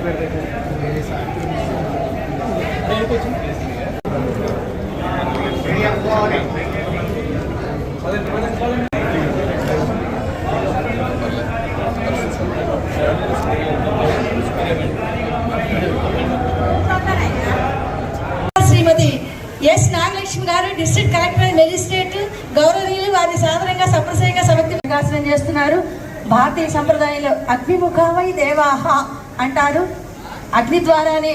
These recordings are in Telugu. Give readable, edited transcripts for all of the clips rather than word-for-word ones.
శ్రీమతి ఎస్ నాగలక్ష్మి గారు డిస్ట్రిక్ట్ కలెక్టర్ మెజిస్ట్రేట్ గౌరవనీయులు వారి సాధారణంగా సప్రసయంగా సభక్తి వికాసనం చేస్తున్నారు. భారతీయ సంప్రదాయంలో అగ్నిముఖావై దేవాహ అంటారు. అగ్ని ద్వారానే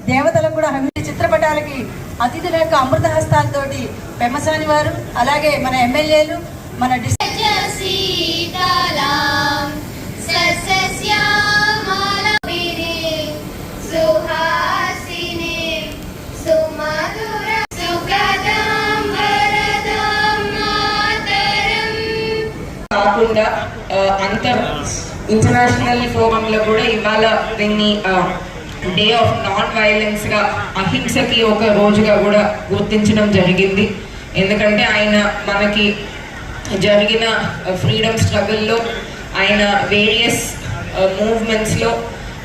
దేవతలకు కూడా చిత్రపటాలకి అతిథుల యొక్క అమృత హస్తాలతోటి పెమ్మసాని వారు, అలాగే మన ఎమ్మెల్యేలు, మన కాకుండా ఇంటర్నేషనల్ ఫోరంలో కూడా ఇవాళ దీన్ని డే ఆఫ్ నాన్ వైలెన్స్ గా, అహింసకి ఒక రోజుగా కూడా గుర్తించడం జరిగింది. ఎందుకంటే ఆయన మనకి జరిగిన ఫ్రీడమ్ స్ట్రగుల్లో, ఆయన వేరియస్ మూవ్మెంట్స్లో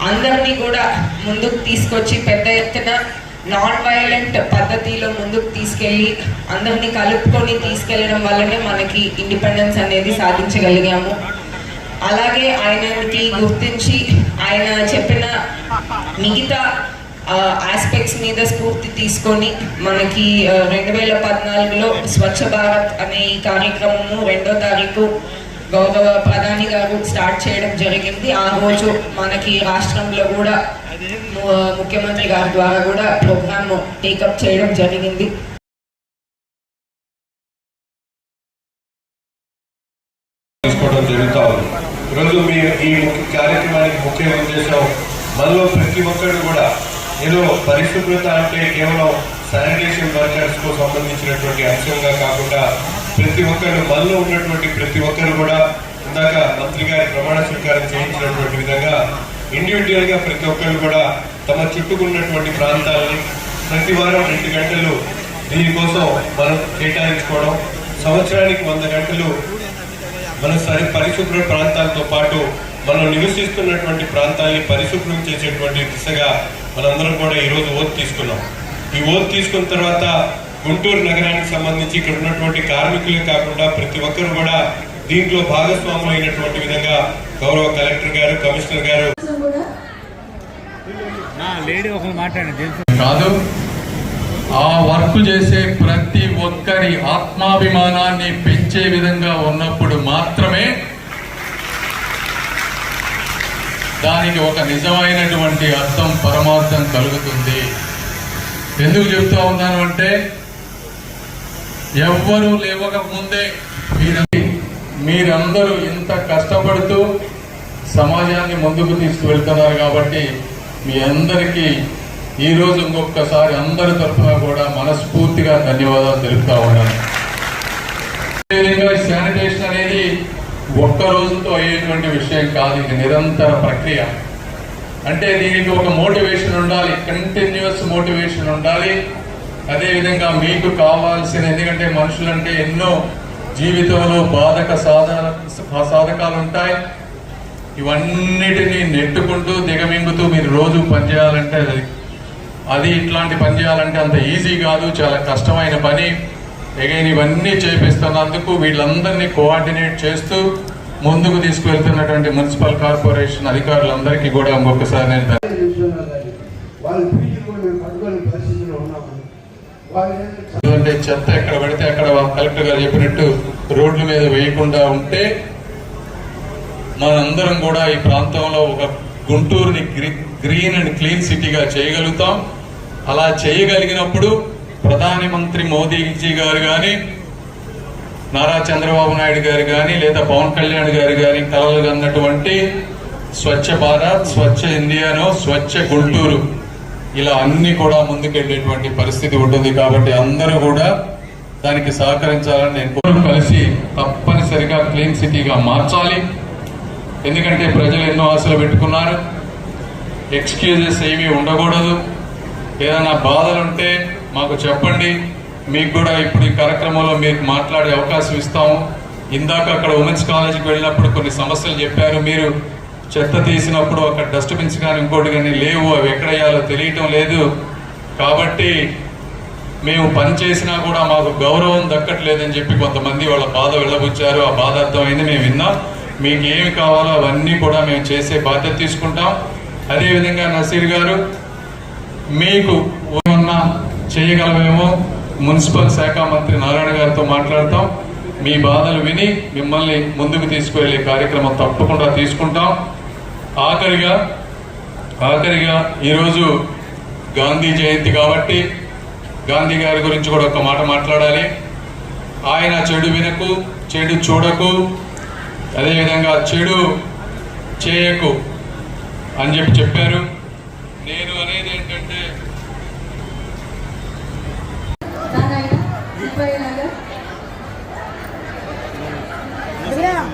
అందరినీ కూడా ముందుకు తీసుకొచ్చి పెద్ద ఎత్తున నాన్ వైలెంట్ పద్ధతిలో ముందుకు తీసుకెళ్ళి అందరినీ కలుపుకొని తీసుకెళ్ళడం వల్లనే మనకి ఇండిపెండెన్స్ అనేది సాధించగలిగాము. అలాగే ఆయనకి గుర్తించి ఆయన చెప్పిన మిగతా ఆస్పెక్ట్స్ మీద స్ఫూర్తి తీసుకొని మనకి 2014లో స్వచ్ఛ భారత్ అనే ఈ కార్యక్రమము 2వ తారీఖు గౌరవ ప్రధాని గారు స్టార్ట్ చేయడం జరిగింది. ఆ రోజు మనకి రాష్ట్రంలో కూడా ముఖ్యమంత్రి గారి ద్వారా కూడా ప్రోగ్రామ్ టేకప్ చేయడం జరిగింది. ఈరోజు మీ ఈ కార్యక్రమానికి ముఖ్య ఉద్దేశం, మనలో ప్రతి ఒక్కరు కూడా ఏదో పరిశుభ్రత అంటే కేవలం శానిటేషన్ వర్కర్స్ కు సంబంధించినటువంటి అంశంగా కాకుండా ప్రతి ఒక్కరు మనలో ఉన్నటువంటి ప్రతి ఒక్కరు కూడా ఇందాక మంత్రి గారి ప్రమాణ స్వీకారం చేయించినటువంటి విధంగా ఇండివిజువల్ గా ప్రతి ఒక్కరు కూడా తమ చుట్టుకున్నటువంటి ప్రాంతాలని ప్రతి వారం 2 గంటలు దీనికోసం మనం కేటాయించుకోవడం, సంవత్సరానికి 100 గంటలు మన పరిశుభ్ర ప్రాంతాలతో పాటు మనం నివసిస్తున్నటువంటి ప్రాంతాలని పరిశుభ్రం చేసేటువంటి దిశగా మనందరం కూడా ఈరోజు ఓత్ తీసుకున్నాం. ఈ ఓత్ తీసుకున్న తర్వాత గుంటూరు నగరానికి సంబంధించి ఇక్కడ ఉన్నటువంటి కార్మికులే కాకుండా ప్రతి ఒక్కరు కూడా దీంట్లో భాగస్వాములు అయినటువంటి విధంగా గౌరవ కలెక్టర్ గారు, కమిషనర్ గారు కాదు, ఆ వర్క్ చేసే ప్రతి ఒక్కరి ఆత్మాభిమానాన్ని పెంచే విధంగా ఉన్నప్పుడు మాత్రమే దానికి ఒక నిజమైనటువంటి అర్థం, పరమార్థం కలుగుతుంది. ఎందుకు చెప్తా ఉన్నాను అంటే, ఎవ్వరూ లేవక ముందే మీరందరూ ఇంత కష్టపడుతూ సమాజాన్ని ముందుకు తీసుకువెళ్తున్నారు కాబట్టి మీ అందరికీ ఈరోజు ఇంకొకసారి అందరి తరఫున కూడా మనస్ఫూర్తిగా ధన్యవాదాలు తెలుపుతా ఉన్నాను. శానిటేషన్ అనేది ఒక్క రోజుతో అయ్యేటువంటి విషయం కాదు, ఇది నిరంతర ప్రక్రియ. అంటే దీనికి ఒక మోటివేషన్ ఉండాలి, కంటిన్యూస్ మోటివేషన్ ఉండాలి. అదేవిధంగా మీకు కావాల్సిన, ఎందుకంటే మనుషులంటే ఎన్నో జీవితంలో బాధక సాధకాలు ఉంటాయి. ఇవన్నిటినీ నెట్టుకుంటూ దిగమింగుతూ మీరు రోజు పనిచేయాలంటే అది ఇట్లాంటి పని చేయాలంటే అంత ఈజీ కాదు, చాలా కష్టమైన పని. అగైన్ ఇవన్నీ చేపిస్తున్నందుకు వీళ్ళందరినీ కోఆర్డినేట్ చేస్తూ ముందుకు తీసుకువెళ్తున్నటువంటి మున్సిపల్ కార్పొరేషన్ అధికారులందరికీ కూడా ఇంకొకసారి నేను ఎందుకంటే చెత్త ఎక్కడ పడితే అక్కడ కలెక్టర్ గారు చెప్పినట్టు రోడ్ల మీద వేయకుండా ఉంటే మనందరం కూడా ఈ ప్రాంతంలో ఒక గుంటూరుని గ్రీన్ అండ్ క్లీన్ సిటీగా చేయగలుగుతాం. అలా చేయగలిగినప్పుడు ప్రధానమంత్రి మోదీజీ గారు కానీ, నారా చంద్రబాబు నాయుడు గారు కానీ, లేదా పవన్ కళ్యాణ్ గారు కానీ కలలు కన్నటువంటి స్వచ్ఛ భారత్, స్వచ్ఛ ఇండియానో, స్వచ్ఛ గుంటూరు, ఇలా అన్ని కూడా ముందుకెళ్లేటువంటి పరిస్థితి ఉంటుంది. కాబట్టి అందరూ కూడా దానికి సహకరించాలని నేను కలిసి తప్పనిసరిగా క్లీన్ సిటీగా మార్చాలి. ఎందుకంటే ప్రజలు ఎన్నో ఆశలు పెట్టుకున్నారు. ఎక్స్క్యూజెస్ ఏమీ ఉండకూడదు. ఏదైనా బాధలుంటే మాకు చెప్పండి, మీకు కూడా ఇప్పుడు ఈ కార్యక్రమంలో మీకు మాట్లాడే అవకాశం ఇస్తాము. ఇందాక అక్కడ ఉమెన్స్ కాలేజీకి వెళ్ళినప్పుడు కొన్ని సమస్యలు చెప్పారు. మీరు చెత్త తీసినప్పుడు అక్కడ డస్ట్బిన్స్ కానీ ఇంకోటి కానీ లేవు, అవి ఎక్కడ వేయాలో తెలియటం లేదు. కాబట్టి మేము పని చేసినా కూడా మాకు గౌరవం దక్కట్లేదని చెప్పి కొంతమంది వాళ్ళ బాధ వెళ్ళబుచ్చారు. ఆ బాధ అర్థమైంది, మేము విన్నాం. మీకు ఏమి కావాలో అవన్నీ కూడా మేము చేసే బాధ్యత తీసుకుంటాం. అదేవిధంగా నసీర్ గారు, మీకు ఏమన్నా చేయగలమేమో మున్సిపల్ శాఖ మంత్రి నారాయణ గారితో మాట్లాడతాం. మీ బాధలు విని మిమ్మల్ని ముందుకు తీసుకువెళ్ళే కార్యక్రమం తప్పకుండా తీసుకుంటాం. ఆఖరిగా ఈరోజు గాంధీ జయంతి కాబట్టి గాంధీ గారి గురించి కూడా ఒక మాట మాట్లాడాలి. ఆయన చెడు వినకు, చెడు చూడకు, అదేవిధంగా చెడు చేయకు అని చెప్పారు. నేను అనేది ఏంటంటే నారాయణ